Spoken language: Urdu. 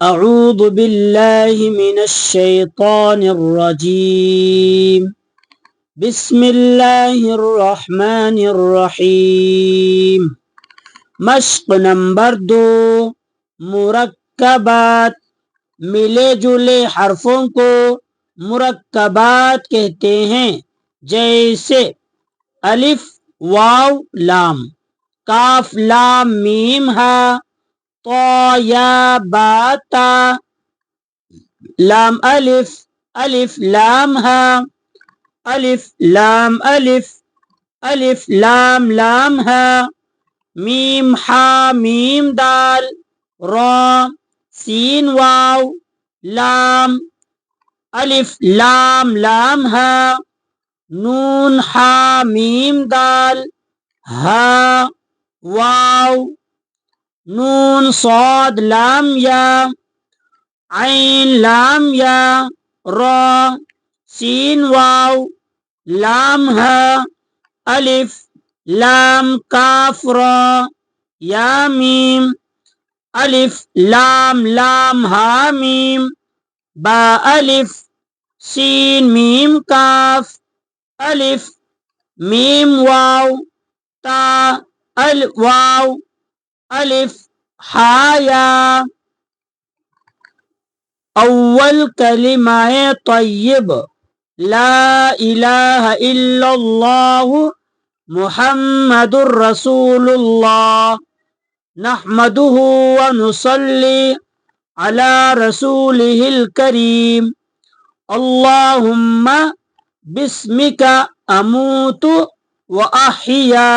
اعوذ باللہ من الشیطان الرجیم بسم اللہ الرحمن الرحیم مشق نمبر 2 مرکبات ملے جلے حرفوں کو مرکبات کہتے ہیں، جیسے الف واو لام، کاف لام میم ہا، طا یا با تا، لام الف، الف لام ہا، الف لام الف، الف لام لام ہا، میم ہا میم دال، را سین واو، لام الف لام لام ہا، نون ہا میم دال، ہا واو، نون صاد لام یا، عین لام یا، را سین واو، لام ہا، الف لام کاف را، یا میم، الف لام لام ہا میم، با الف سین میم کاف، الف میم واو، تا واو، الف ہا یا۔ اول کلمہ طیب لا الہ الا اللہ محمد الرسول اللہ، نحمده ونصلی علی رسولہ الکریم، اللہم بسمک اموت واحیا۔